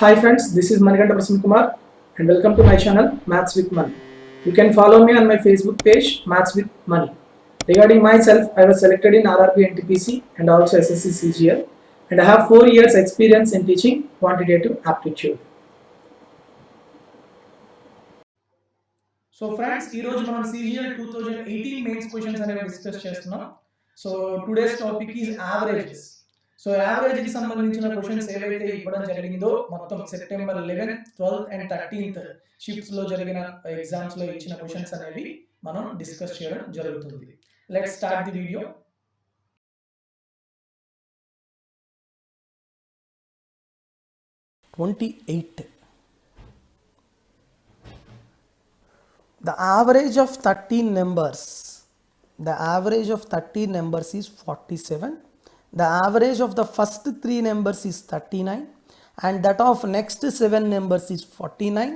Hi friends, this is Manikanta Prasanna Kumar and welcome to my channel Maths with Money. You can follow me on my Facebook page Maths with Money. Regarding myself, I was selected in RRB NTPC and also SSC CGL and I have 4 years experience in teaching quantitative aptitude. So friends ఈరోజు మనం CGL 2018 mains questions అనేవి discuss చేస్తున్నాం. So today's topic is averages. So యావరేజ్కి సంబంధించిన questions ఏవైతే ఇవ్వడం జరిగిందో మొత్తం September 11th, 12th and 13th షిఫ్ట్స్లో జరిగిన ఎగ్జామ్స్లో ఇచ్చిన క్వశ్చన్స్ అనేవి మనం డిస్కస్ చేయడం జరుగుతుంది. Let's start the video. The average of 13 numbers, the average of 13 numbers is 47. The average of the first 3 numbers is 39 and that of next 7 numbers is 49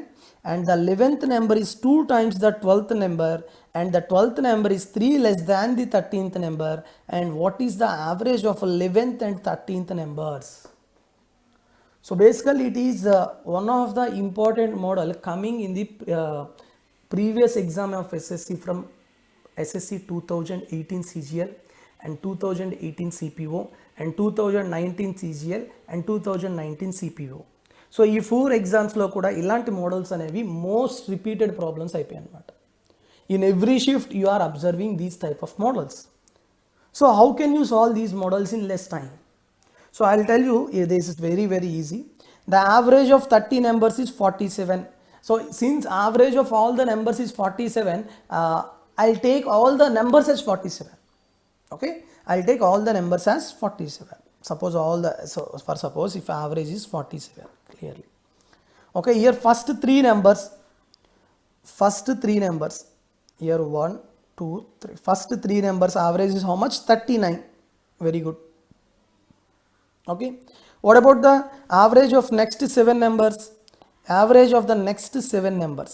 and the 11th number is 2 times the 12th number and the 12th number is 3 less than the 13th number, and what is the average of 11th and 13th numbers? So basically it is one of the important model coming in the previous exam of SSC from SSC 2018 CGL and 2018 CPO and 2019 CGL and 2019 CPO. So ఈ 4 ఎగ్జామ్స్లో కూడా ఇలాంటి models అనేవి most repeated problems అయిపోయాయి అన్నమాట. In every shift you are observing these type of models. So how can you solve these models in less time? So I will tell you, this is very easy. The average of 30 numbers is 47. So since average of all the numbers is 47, I'll take all the numbers as 47. Okay, I'll take all the numbers as 47. Suppose all the, so for suppose if average is 47, clearly. Okay, here first 3 numbers, here 1, 2, 3. First 3 numbers average is how much? 39. Very good. Okay, what about the average of next 7 numbers? Average of the next 7 numbers,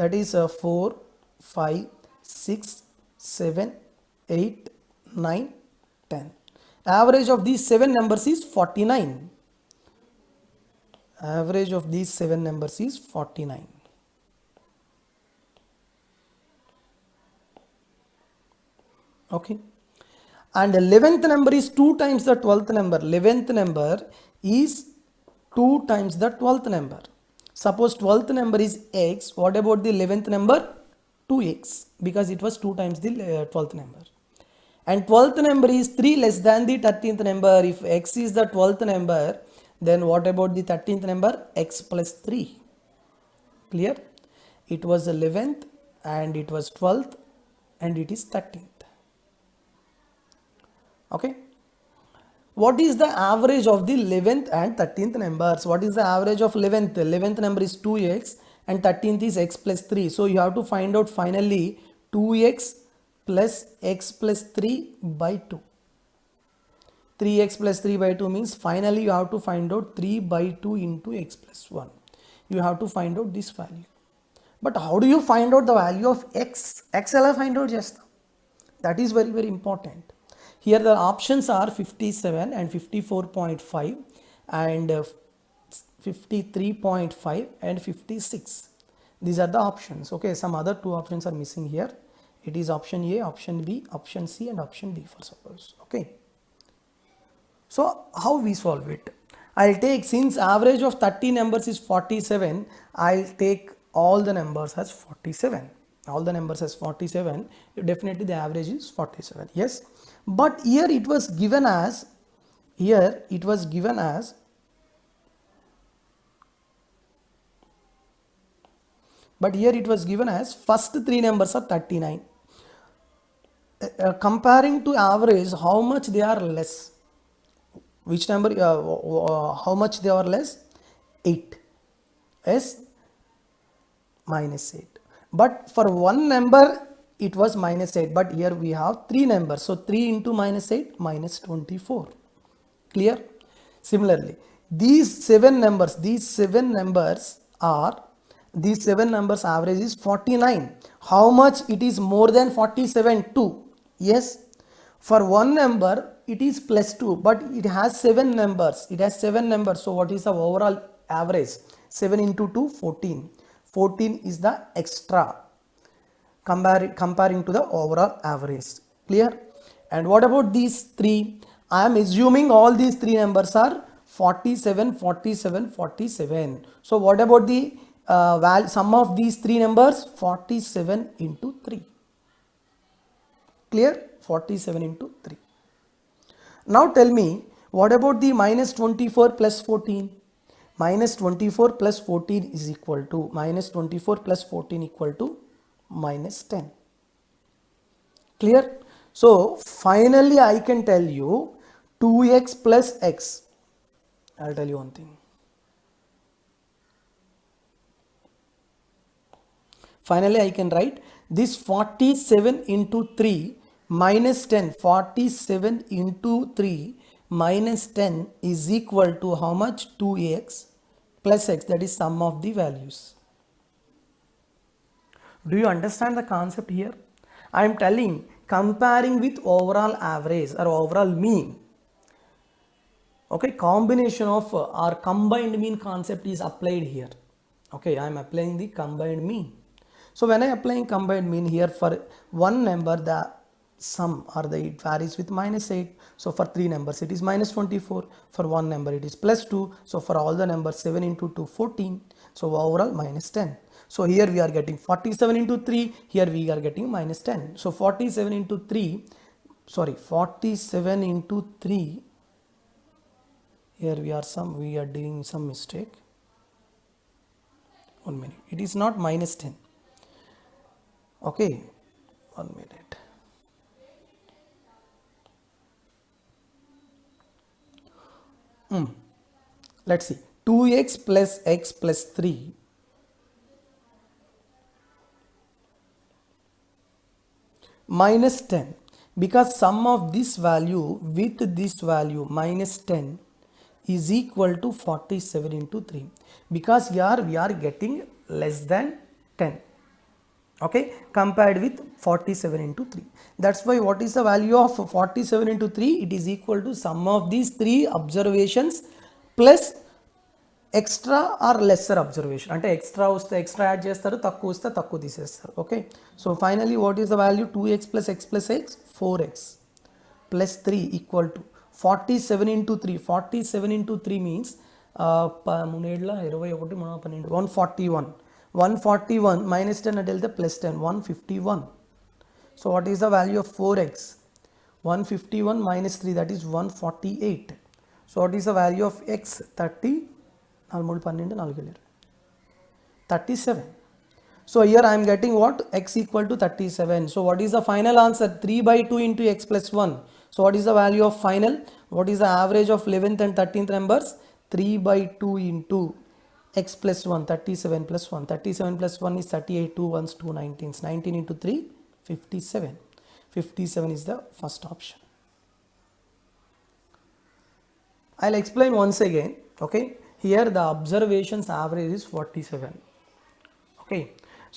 that is 4, 5, 6, 7, 8, 9, 10. Average of these 7 numbers is 49. Average of these 7 numbers is 49. Okay, and 11th number is 2 times the 12th number. 11th number is 2 times the 12th number. Suppose 12th number is x, what about the 11th number? 2x, because it was 2 times the 12th number. And 12th number is 3 less than the 13th number. If x is the 12th number, then what about the 13th number? X plus 3. Clear? It was 11th and it was 12th and it is 13th. Okay, what is the average of the 11th and 13th numbers? What is the average of 11th? 11th number is 2x and 13th is x plus 3. So you have to find out finally 2x plus x plus 3 by 2. 3x plus 3 by 2 means finally you have to find out 3 by 2 into x plus 1. You have to find out this value. But how do you find out the value of x? X will find out just now. That is very important. Here the options are 57 and 54.5 and 53.5 and 56. These are the options. Okay, some other 2 options are missing here. It is option A, option B, option C and option D for suppose. Okay, so how we solve it? I'll take, since average of 30 numbers is 47, I'll take all the numbers as 47. All the numbers as 47, definitely the average is 47. Yes, but here it was given as, first 3 numbers are 39. Comparing to average, how much they are less? Which number, how much they are less? 8. Yes, minus 8. But for one number it was minus 8, but here we have 3 numbers, so 3 into minus 8 minus 24. Clear? Similarly, these 7 numbers average is 49. How much it is more than 47? 2. Yes, for one number it is plus 2, but it has 7 numbers. It has 7 numbers. So what is the overall average? 7 into 2, 14. 14 is the extra comparing to the overall average. Clear? And what about these three? I am assuming all these three numbers are 47, 47, 47. So what about the sum of these three numbers? 47 into 3. Clear? 47 into 3. Now tell me, what about the minus 24 plus 14? Minus 24 plus 14 is equal to, minus 24 plus 14 equal to minus 10. Clear? So finally I can tell you 2x plus x. I'll tell you one thing. Finally I can write this 47 into 3 minus 10. 47 into 3 minus 10 is equal to how much? 2x plus x, that is sum of the values. Do you understand the concept here? I am telling, comparing with overall average or overall mean. Okay, combination of or combined mean concept is applied here. Okay, I am applying the combined mean. So when I applying combined mean here, for one number the sum or the it varies with minus 8. So for three numbers it is minus 24. For one number it is plus 2. So for all the numbers 7 into 2, 14. So overall minus 10. So here we are getting 47 into 3. Here we are getting minus 10. So 47 into 3. Sorry, 47 into 3. Here we are doing some mistake. 1 minute. It is not minus 10. Okay, 1 minute. Let's see. 2x plus x plus 3 minus 10, because sum of this value with this value minus 10 is equal to 47 into 3, because here we are getting less than 10. Okay, compared with 47 into 3. That's why what is the value of 47 into 3? It is equal to sum of these three observations plus extra or lesser observation. అంటే extra వస్తే extra add చేస్తారు, తక్కువ వస్తే తక్కువ తీసేస్తారు. Okay, so finally what is the value? 2x plus x plus x, 4x plus 3 equal to 47 into 3. 47 into 3 means 141. 141 minus 10 at the plus 10, 151. So what is the value of 4x? 151 minus 3, that is 148. So what is the value of x? 37. So here I am getting what? X equal to 37. So what is the final answer? 3 by 2 into x plus 1. So what is the value of final? What is the average of 11th and 13th numbers? 3 by 2 into x plus 1, 37 plus 1. 37 plus 1 is 38, 2 ones, 2 19s. 19 into 3, 57. 57 is the first option. I'll explain once again. Okay, here the observations average is 47. Okay,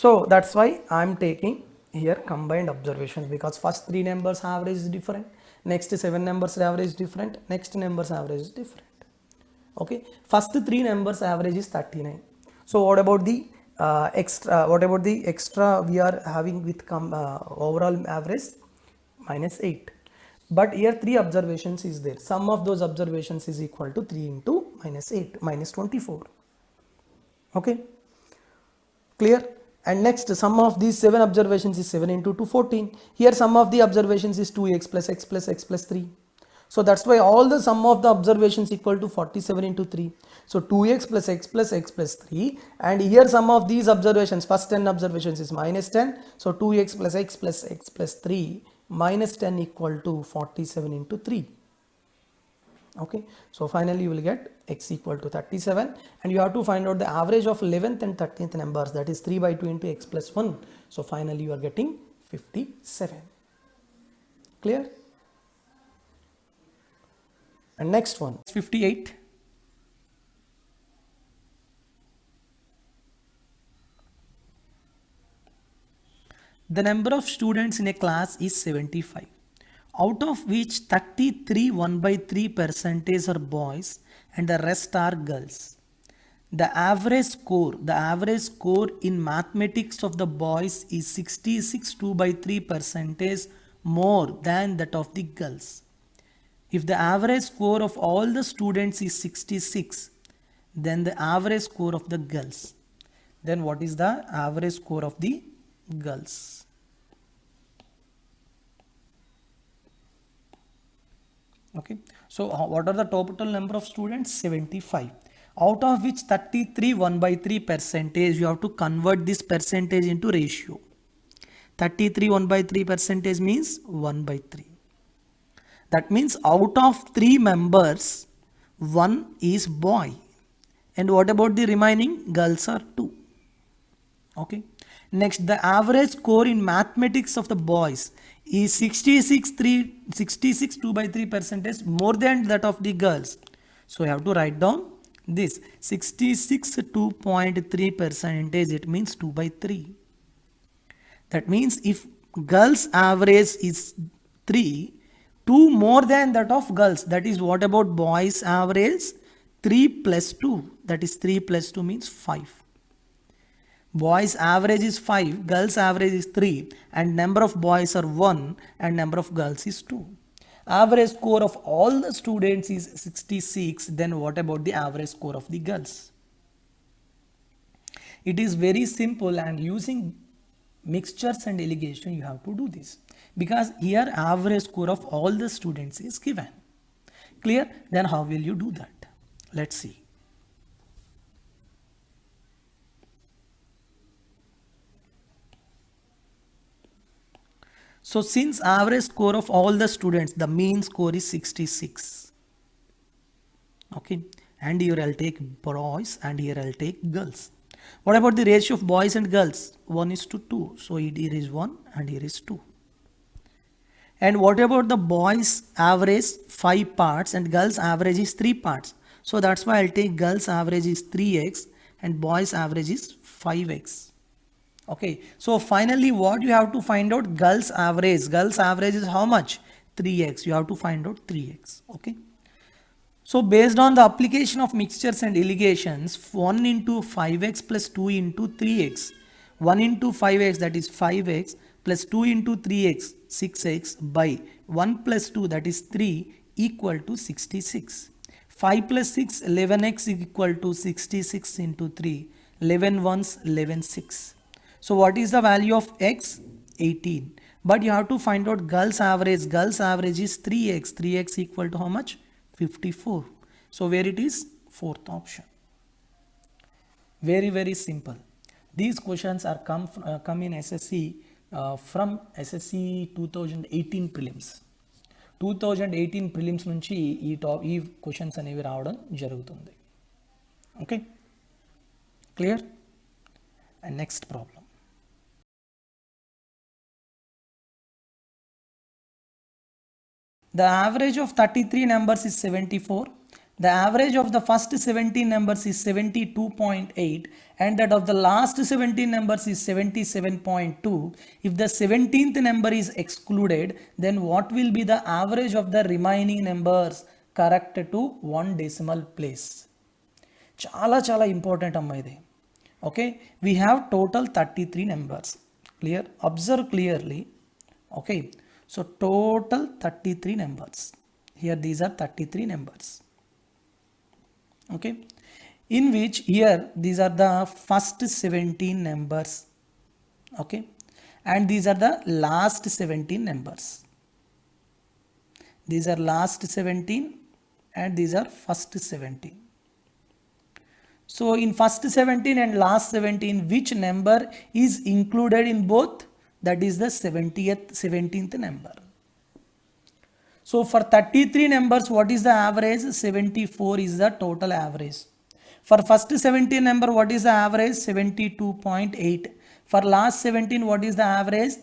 so that's why I'm taking here combined observations, because first three numbers average is different, next 7 numbers average is different, next numbers average is different. Okay, first three numbers average is 39. So what about the extra we are having with overall average? Minus 8. But here 3 observations is there. Sum of those observations is equal to 3 into minus 8, minus 24. Okay, clear? And next, sum of these 7 observations is 7 into 2, 14. Here sum of the observations is 2x plus x plus x plus 3. So that's why all the sum of the observations equal to 47 into 3. So 2x plus x plus x plus 3, and here sum of these observations, first 10 observations is minus 10. So 2x plus x plus x plus 3 minus 10 equal to 47 into 3. Okay, so finally you will get x equal to 37, and you have to find out the average of 11th and 13th numbers, that is 3 by 2 into x plus 1. So finally you are getting 57. Clear? And next one, 58. The number of students in a class is 75. out of which 33 1 by 3 percentage are boys and the rest are girls. The average score in mathematics of the boys is 66 2 by 3 percentage more than that of the girls. If the average score of all the students is 66, then the average score of the girls. Then what is the average score of the girls? Okay, so what are the total number of students? 75. Out of which 33 1 by 3 percentage, you have to convert this percentage into ratio. 33 1 by 3 percentage means 1 by 3. That means out of 3 members, 1 is boy. And what about the remaining? Girls are 2. Okay. Next, the average score in mathematics of the boys is 66 2 by 3 percentage more than that of the girls. So you have to write down this 66 2.3 percentage. It means 2 by 3. That means if girls average is 3, 2 more than that of girls. That is what about boys average? 3 plus 2. That is 3 plus 2 means 5. Boys average is 5, girls average is 3, and number of boys are 1 and number of girls is 2. Average score of all the students is 66. Then what about the average score of the girls? It is very simple, and using mixtures and elimination you have to do this, because here average score of all the students is given. Clear? Then how will you do that? Let's see. So since average score of all the students, the mean score is 66. Okay. And here I'll take boys and here I'll take girls. What about the ratio of boys and girls? 1 is to 2. So here is 1 and here is 2. And what about the boys average 5 parts and girls average is 3 parts? So that's why I'll take girls average is 3x and boys average is 5x. Okay, so finally what you have to find out? Girls average is how much? 3x. You have to find out 3x. Okay, so based on the application of mixtures and eliminations, 1 into 5x plus 2 into 3x, 1 into 5x, that is 5x, plus 2 into 3x, 6x, by 1 plus 2, that is 3, equal to 66. 5 plus 6, 11x, equal to 66 into 3, 11 ones, 11 6. So what is the value of x? 18. But you have to find out girls average. Girls average is 3x. 3x equal to how much? 54. So where it is? Fourth option. Very, very simple. These questions are come in SSC from SSC 2018 prelims. 2018 prelims నుంచి ఈ questions అనేవి రావడం జరుగుతుంది. Okay, clear? And next problem. The average of 33 numbers is 74. The average of the first 17 numbers is 72.8 and that of the last 17 numbers is 77.2. If the 17th number is excluded, then what will be the average of the remaining numbers correct to 1 decimal place? Chala important amma idi. Okay, we have total 33 numbers. Clear? Observe clearly. Okay, so total 33 numbers. Here these are 33 numbers. Okay, in which here these are the first 17 numbers. Okay, and these are the last 17 numbers. These are last 17 and these are first 17. So in first 17 and last 17, which number is included in both? That is the 17th number. So for 33 numbers, what is the average? 74 is the total average. For first 17 number, what is the average? 72.8. For last 17, what is the average?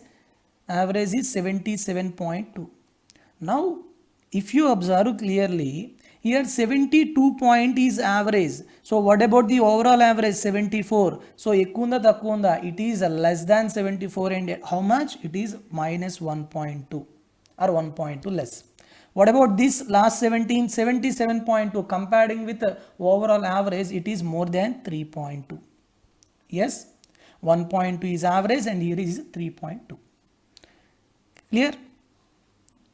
Average is 77.2. Now, if you observe clearly, here 72 point is average. So what about the overall average? 74. So ekunda takunda, it is less than 74 and how much? It is minus 1.2. or 1.2 less. What about this last 17, 77.2 comparing with the overall average, it is more than 3.2. Yes, 1.2 is average and here is 3.2. Clear?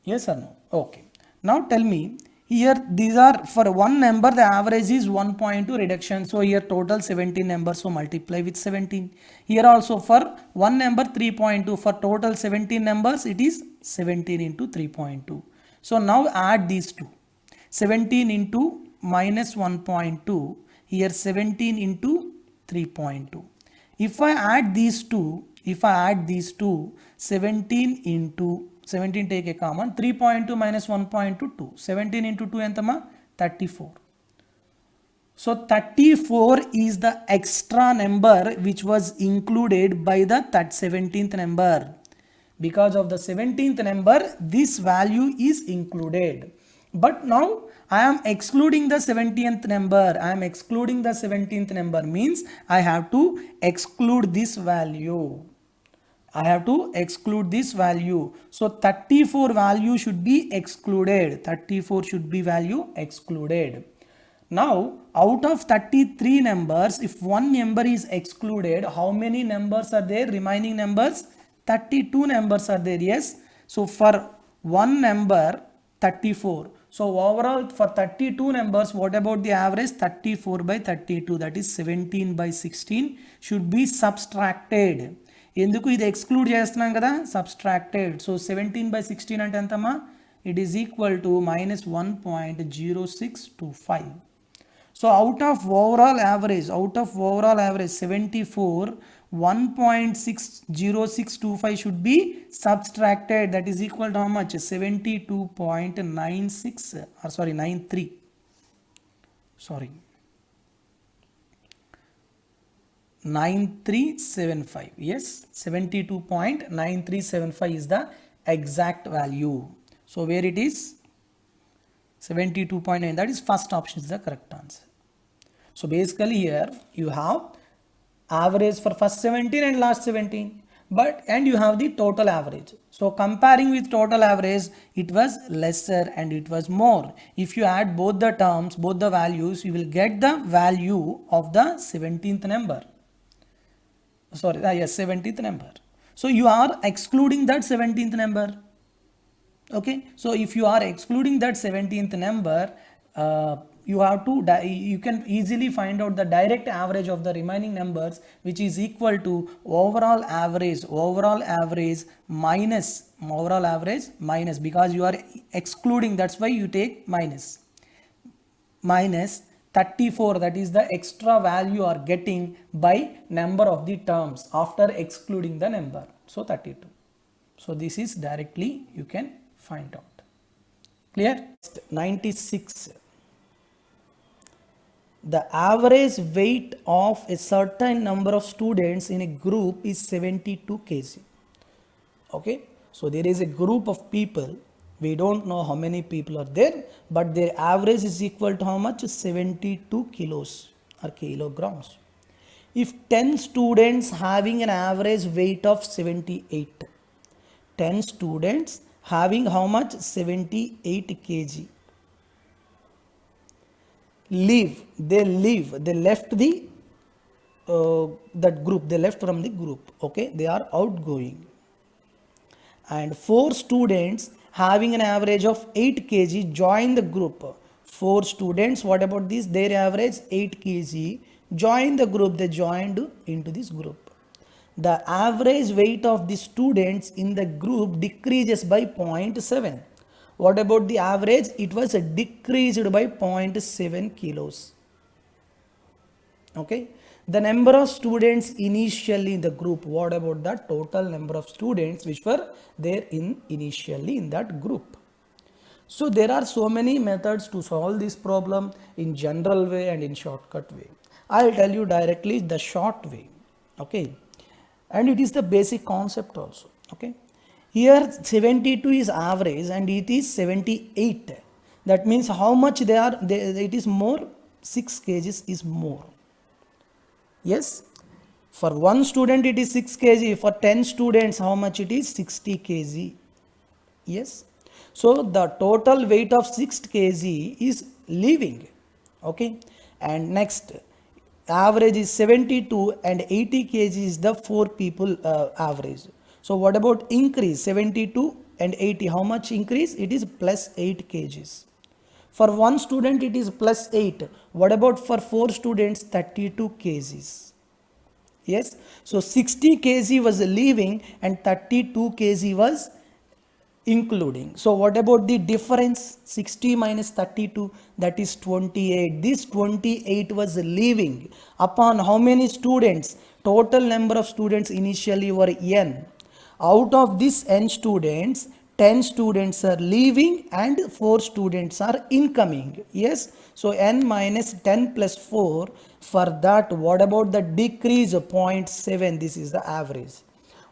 Yes or no? Okay. Now tell me, here these are for one number the average is 1.2 reduction. So here total 17 numbers, so multiply with 17. Here also for one number 3.2, for total 17 numbers it is 17 into 3.2. So now add these two. 17 into minus 1.2, here 17 into 3.2. If I add these two, 17 into 17 take a common, 3.2 minus 1.2, 2. 17 into 2 entama 34. So 34 is the extra number which was included by the 17th number. Because of the 17th number, this value is included. But now I am excluding the 17th number. I am excluding the 17th number means I have to exclude this value. I have to exclude this value. So 34 value should be excluded. 34 should be value excluded. Now out of 33 numbers, if one number is excluded, how many numbers are there? Remaining numbers? 32 numbers are there. Yes. So for one number 34. So overall for 32 numbers, what about the average? 34 by 32, that is 17 by 16 should be subtracted. ఎందుకు ఇది exclude చేస్తున్నాం కదా, subtracted. So 17 by 16 అంటే ఎంతమ్మా? It is equal to minus 1.0625. So out of overall average 74, 1.60625 should be subtracted. That is equal to how much? 72.96 or sorry 93. Sorry. 9375. Yes, 72.9375 is the exact value. So where it is 72.9, that is first option is the correct answer. So basically here you have average for first 17 and last 17, and you have the total average. So comparing with total average, it was lesser and it was more. If you add both the terms, both the values, you will get the value of the 17th number. Sorry, yes, 17th number. So you are excluding that 17th number. Okay, so if you are excluding that 17th number, you have to you can easily find out the direct average of the remaining numbers, which is equal to overall average minus because you are excluding, that's why you take minus 34, that is the extra value you are getting by number of the terms after excluding the number, so 32. So this is directly you can find out. Clear? 96. The average weight of a certain number of students in a group is 72 kg. Okay, so there is a group of people, we don't know how many people are there, but their average is equal to how much? 72 kilos or kilograms. If 10 students having an average weight of 78, 10 students having how much? 78 kg. They left the that group, they left from the group. Okay, they are outgoing. And 4 students having an average of 8 kg join the group. 4 students, what about this? Their average 8 kg, join the group, they joined into this group. The average weight of the students in the group decreases by 0.7. What about the average? It was decreased by 0.7 kilos. Okay, the number of students initially in the group, what about the total number of students which were there initially in that group? So there are so many methods to solve this problem, in general way and in shortcut way. I'll tell you directly the short way. Okay, and it is the basic concept also. Okay, here 72 is average and it is 78. That means how much it is more? 6 kgs is more. Yes, for one student it is 6 kg, for 10 students how much it is? 60 kg. Yes, So the total weight of 6 kg is leaving. Okay, and next average is 72 and 80 kg is the 4 people average. So what about increase? 72 and 80, how much increase? It is plus 8 kgs. For one student it is plus 8. What about for 4 students? 32 kgs. Yes, so 60 kg was leaving and 32 kg was including. So what about the difference? 60 minus 32, that is 28. This 28 was leaving upon how many students? Total number of students initially were n. Out of this n students, 10 students are leaving and 4 students are incoming. Yes, so n minus 10 plus 4. For that, what about the decrease? 0.7. This is the average.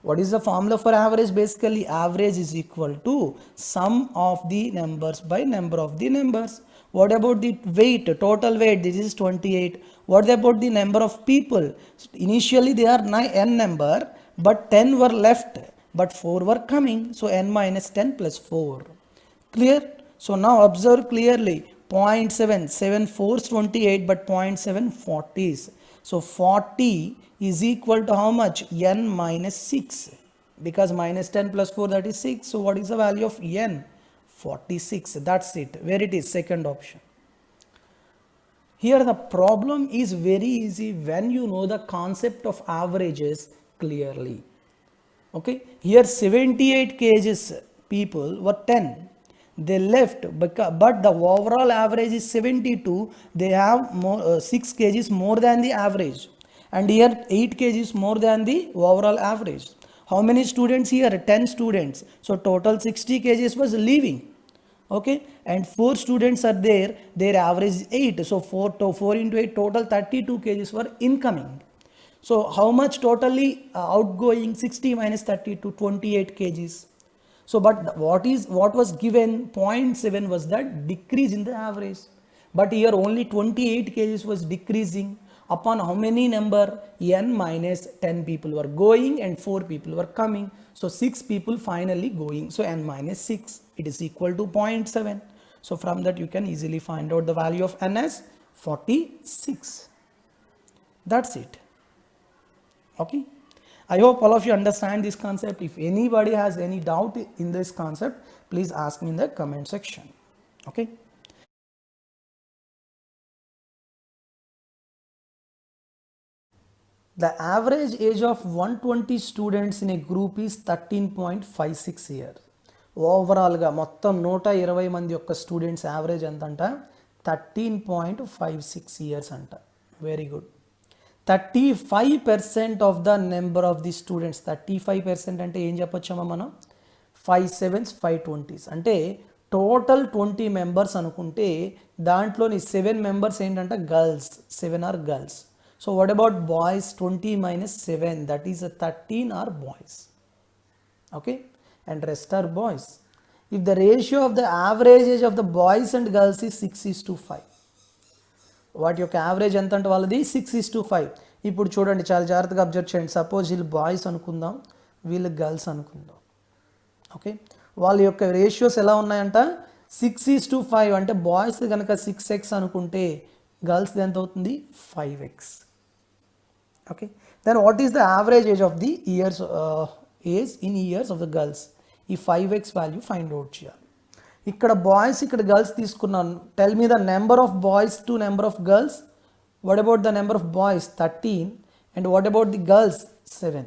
What is the formula for average? Basically, average is equal to sum of the numbers by number of the numbers. What about the weight? Total weight, this is 28. What about the number of people? Initially they are n number, but 10 were left, but 4 were coming. So n minus 10 plus 4. Clear? So now observe clearly. 0.7, 7 4s 28, but 0.7 40s. So 40 is equal to how much? N minus 6. Because minus 10 plus 4, that is 6. So what is the value of n? 46. That's it. Where it is? Second option. Here the problem is very easy when you know the concept of averages clearly. Okay, here 78 kgs people were 10. They left, but the overall average is 72. They have more, 6 kgs more than the average, and here 8 kgs more than the overall average. How many students here? 10 students. So total 60 kgs was leaving. Okay, and 4 students are there. Their average is 8. So 4 into 8, total 32 kgs were incoming. So how much totally outgoing? 60 minus 32, 28 kgs. So but what was given? 0.7 was that decrease in the average, but here only 28 kgs was decreasing upon how many number? N minus 10 people were going and 4 people were coming. So 6 people finally going. So n minus 6, it is equal to 0.7. So from that you can easily find out the value of n as 46. That's it. Okay, I hope all of you understand this concept. If anybody has any doubt in this concept, please ask me in the comment section. Okay. The average age of 120 students in a group is 13.56 years. Overall ga మొత్తం 120 మంది యొక్క students average ఎంత అంట? 13.56 years అంట. Very good. 35% of the number of the students. 35% అంటే ఏం చెప్పొచ్చమ్మా మనం? 5 7s 5 20s. అంటే టోటల్ 20 మెంబర్స్ అనుకుంటే దాంట్లోని 7 మెంబర్స్ ఏంటంటే girls. 7 are girls. So what about boys? 20 minus 7, that is a 13 are boys. Okay, and rest are boys. If the ratio of the average age of the boys and girls is 6:5, వాటి యొక్క average ఎంత అంటే వాళ్ళది 6:5. ఇప్పుడు చూడండి, చాలా జాగ్రత్తగా observe చేయండి. సపోజ్ వీళ్ళు బాయ్స్ అనుకుందాం, వీళ్ళు గర్ల్స్ అనుకుందాం. ఓకే, వాళ్ళ యొక్క రేషియోస్ ఎలా ఉన్నాయంట? 6:5. అంటే బాయ్స్ కనుక 6x అనుకుంటే గర్ల్స్ది ఎంత అవుతుంది? 5x. Okay, then what is the average age of the years age in years of the girls? ఈ 5x వాల్యూ ఫైండ్ అవుట్ చేయాలి. ఇక్కడ బాయ్స్, ఇక్కడ గర్ల్స్ తీసుకున్నాను. Tell me the number of boys to number of girls. What about the number of boys? 13. And what about the girls? 7.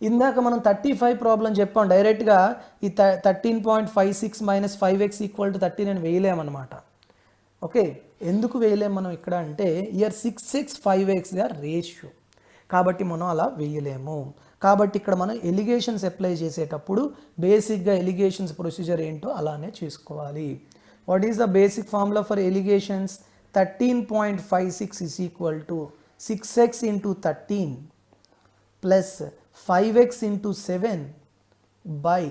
ఇందాక మనం 35 problem చెప్పాం. డైరెక్ట్గా ఈ 13.56 మైనస్ 5x ఈక్వల్ టు 13 అని వేయలేమన్నమాట. ఓకే, ఎందుకు వేయలేము మనం ఇక్కడ అంటే year 6x 5x they are ratio, కాబట్టి మనం అలా వేయలేము. కాబట్టి ఇక్కడ మనం ఎలిగేషన్స్ అప్లై చేసేటప్పుడు బేసిక్గా ఎలిగేషన్స్ ప్రొసీజర్ ఏంటో అలానే చేసుకోవాలి. What is the basic formula for allegations? 13.56 is equal to 6x into 13 plus 5x into 7 by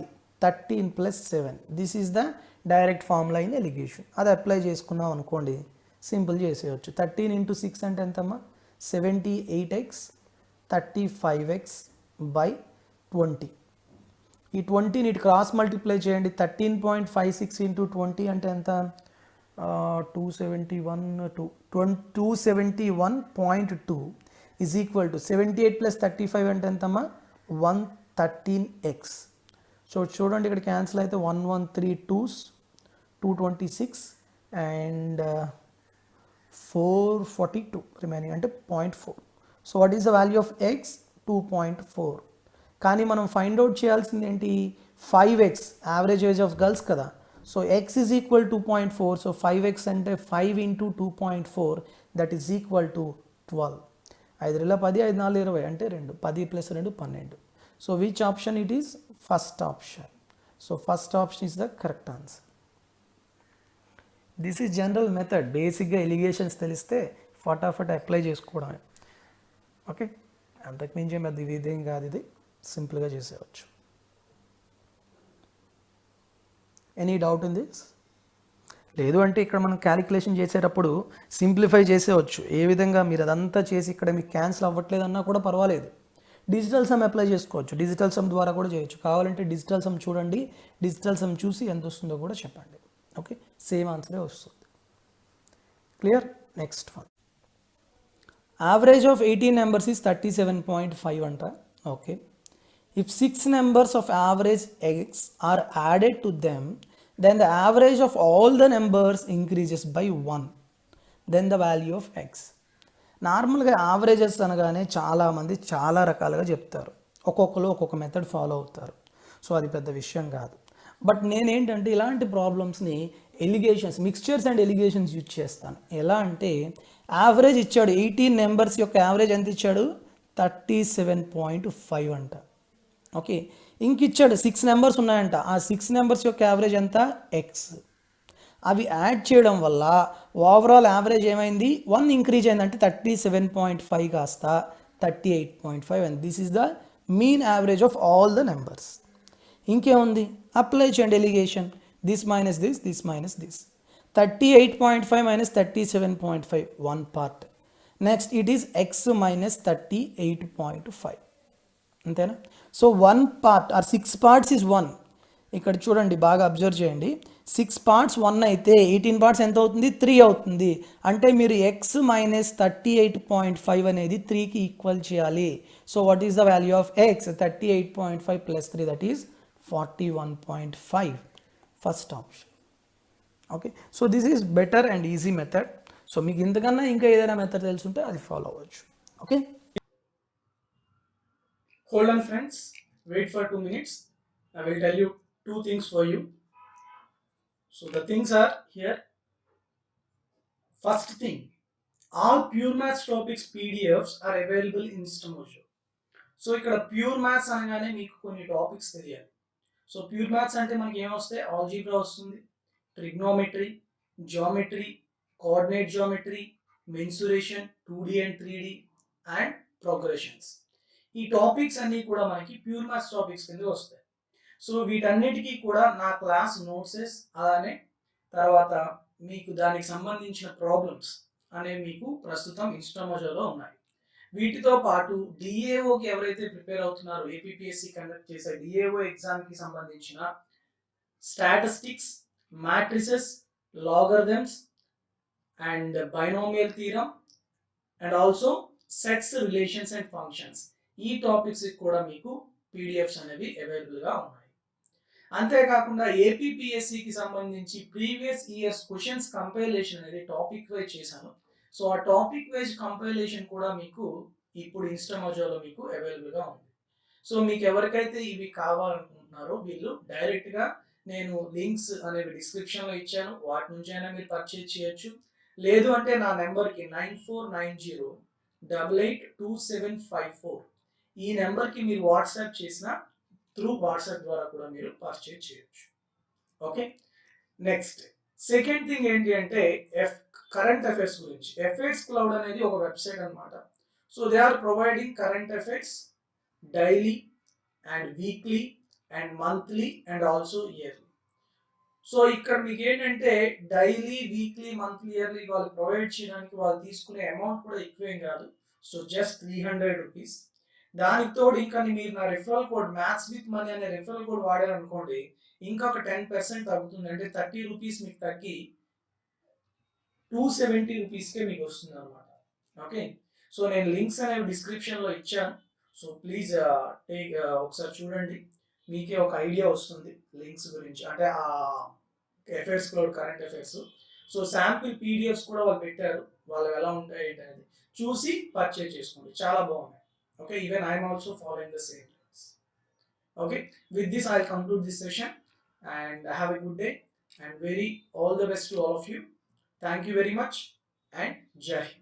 13 plus 7. This is the direct formula in eligation. అది అప్లై చేసుకున్నాం అనుకోండి, సింపుల్ చేసేయచ్చు. 13 into 6 అంటే ఎంతమ్మా? 78x, 35x by 20. ఈ 20ని ఇటు క్రాస్ మల్టిప్లై చేయండి. 13.56 into 20 అంటే ఎంత? 271.2 ఈజ్ ఈక్వల్ టు 78 ప్లస్ 35 అంటే ఎంతమ్మా? 113x. సో చూడండి ఇక్కడ క్యాన్సిల్ అయితే 113 226 అండ్ 442 రిమైనింగ్ అంటే 0.4. So what is the value of x? 2.4. కానీ మనం ఫైండ్ అవుట్ చేయాల్సింది ఏంటి? 5x average age of girls కదా. So x is equal 2.4. So 5x అంటే 5 into 2.4 that is equal to 12. 5 2 10, 5 4 20 అంటే 2. 10 plus 2 12. So which option it is? First option. So first option is the correct answer. This is general method. బేసిక్గా allegations తెలిస్తే ఫటాఫట్ apply చేసుకోవడమే. Okay, అంతకుమించే పెద్ద ఇదేం కాదు, ఇది సింపుల్గా చేసేయచ్చు. Any doubt in this? లేదు అంటే ఇక్కడ మనం క్యాలిక్యులేషన్ చేసేటప్పుడు సింప్లిఫై చేసేవచ్చు. ఏ విధంగా మీరు అదంతా చేసి ఇక్కడ మీకు క్యాన్సిల్ అవ్వట్లేదన్నా కూడా పర్వాలేదు, డిజిటల్ సమ్ అప్లై చేసుకోవచ్చు. డిజిటల్ సమ్ ద్వారా కూడా చేయొచ్చు. కావాలంటే డిజిటల్ సమ్ చూడండి, డిజిటల్ సమ్ చూసి ఎంత వస్తుందో కూడా చెప్పండి. ఓకే, సేమ్ ఆన్సరే వస్తుంది. Clear? Next one. Average of 18 numbers is 37.5 అంట. Okay, if 6 numbers of average x are added to them, then the average of all the numbers increases by 1, then the value of x. నార్మల్గా averages అనగానే చాలామంది చాలా రకాలుగా చెప్తారు, ఒక్కొక్కరు ఒక్కొక్క method follow అవుతారు. సో అది పెద్ద విషయం కాదు. బట్ నేనేంటంటే ఇలాంటి ప్రాబ్లమ్స్ని allegations, mixtures and allegations use చేస్తాను. ఎలా అంటే యావరేజ్ ఇచ్చాడు, 18 నెంబర్స్ యొక్క యావరేజ్ ఎంత ఇచ్చాడు? 37.5 అంట. ఓకే, ఇంక ఇచ్చాడు 6 నెంబర్స్ ఉన్నాయంట. ఆ 6 నెంబర్స్ యొక్క యావరేజ్ ఎంత? ఎక్స్. అవి యాడ్ చేయడం వల్ల ఓవరాల్ యావరేజ్ ఏమైంది? 1 ఇంక్రీజ్ అయిందంటే 37.5 కాస్త 38.5 and this is the mean average of all the numbers. ఇంకేముంది? అప్లై చేయండి allegation. This minus this, this minus this. 38.5 minus 37.5 1 part. Next it is X minus 38.5. అంతేనా? So 1 part or 6 parts is 1. ఇక్కడ చూడండి, బాగా observe చేయండి. 6 parts 1 అయితే 18 parts ఎంత అవుతుంది? 3 అవుతుంది. అంటే మీరు ఎక్స్ మైనస్ 38.5 అనేది 3కి ఈక్వల్ చేయాలి. So what is the value of X? 38.5 plus 3 that is 41.5. First option. Okay, so this is better and easy method. So మీకు ఇంతకన్నా ఇంకా ఏదైనా మెథడ్ తెలుసుంటే అది ఫాలో అవ్వచ్చు. Okay, Hold on friends, wait for 2 minutes. I will tell you 2 things for you. So the things are here. First thing, all Pure Maths topics PDFs are available in STEMojo. So ఇక్కడ pure maths అనగానే మీకు కొన్ని topics తెలియాలి. So pure maths అంటే మనకి ఏమొస్తాయి? Algebra వస్తుంది, trigonometry, geometry, coordinate geometry, mensuration, 2D and 3D and progressions. ఈ టాపిక్స్ అన్నీ కూడా మనకి ప్యూర్ మ్యాథ్స్ టాపిక్స్ కింద వస్తాయి. సో వీటన్నిటికీ కూడా నా క్లాస్ నోట్సెస్, అలానే తర్వాత మీకు దానికి సంబంధించిన ప్రాబ్లమ్స్ అనేవి మీకు ప్రస్తుతం ఇన్స్టామోజోలో ఉన్నాయి. వీటితో పాటు డిఏఓకి ఎవరైతే ప్రిపేర్ అవుతున్నారో, ఏపీపీఎస్సి కండక్ట్ చేసే డిఏఓ ఎగ్జామ్కి సంబంధించిన statistics, matrices, logarithms and binomial theorem and also sets, relations and functions, ఈ టాపిక్స్ కూడా మీకు పీడిఎఫ్స్ అనేవి అవైలబుల్గా ఉన్నాయి. అంతేకాకుండా ఏపీపీఎస్సికి సంబంధించి ప్రీవియస్ ఇయర్స్ క్వశ్చన్స్ కంపైలేషన్ అనేది టాపిక్ వైజ్ చేశాను. సో ఆ టాపిక్ వైజ్ కంపైలేషన్ కూడా మీకు ఇప్పుడు ఇన్స్టామోజోలో మీకు అవైలబుల్గా ఉంది. సో మీకు ఎవరికైతే ఇవి కావాలనుకుంటున్నారో వీళ్ళు డైరెక్ట్గా నేను లింక్స్ అనేవి డిస్క్రిప్షన్లో ఇచ్చాను, వాటి నుంచి అయినా మీరు పర్చేజ్ చేయొచ్చు. లేదు అంటే నా నెంబర్కి 9490882754 ఈ నెంబర్కి మీరు వాట్సాప్ చేసిన త్రూ వాట్సాప్ ద్వారా కూడా మీరు పర్చేజ్ చేయొచ్చు. ఓకే, నెక్స్ట్ సెకండ్ థింగ్ ఏంటి అంటే కరెంట్ అఫైర్స్ గురించి. ఎఫ్ఐఆర్స్ క్లౌడ్ అనేది ఒక వెబ్సైట్ అనమాట. So they are providing current affairs daily and weekly and monthly and also yearly. So ఇక్కడ మీకు ఏంటంటే డైలీ, వీక్లీ, మంత్లీ, ఇయర్లీ వాళ్ళు ప్రొవైడ్ చేయడానికి వాళ్ళు తీసుకునే అమౌంట్ కూడా ఎక్కువేం కాదు. So just 300 rupees. దానికి తోడు ఇంకా మీరు నా referral code maths with money అనే రిఫరల్ కోడ్ వాడారు అనుకోండి, ఇంకా ఒక 10% తగ్గుతుంది. అంటే 30 రూపీస్ మీకు తగ్గి 270 రూపీస్కే మీకు వస్తుంది అనమాట. ఓకే, సో నేను లింక్స్ అనేవి డిస్క్రిప్షన్లో ఇచ్చాను. సో ప్లీజ్ టేక్ ఒకసారి చూడండి, మీకే ఒక ఐడియా వస్తుంది లింక్స్ గురించి, అంటే ఆ affairs cloud current affairs. So sample PDFs కూడా వాళ్ళు పెట్టారు, వాళ్ళు ఎలా ఉంటాయి ఏంటి అనేది చూసి పర్చేజ్ చేసుకోండి, చాలా బాగున్నాయి. Okay, even I am also following the same trends. Okay, with this I'll conclude this session and have a good day and very all the best to all of you. Thank you very much and Jai Hind.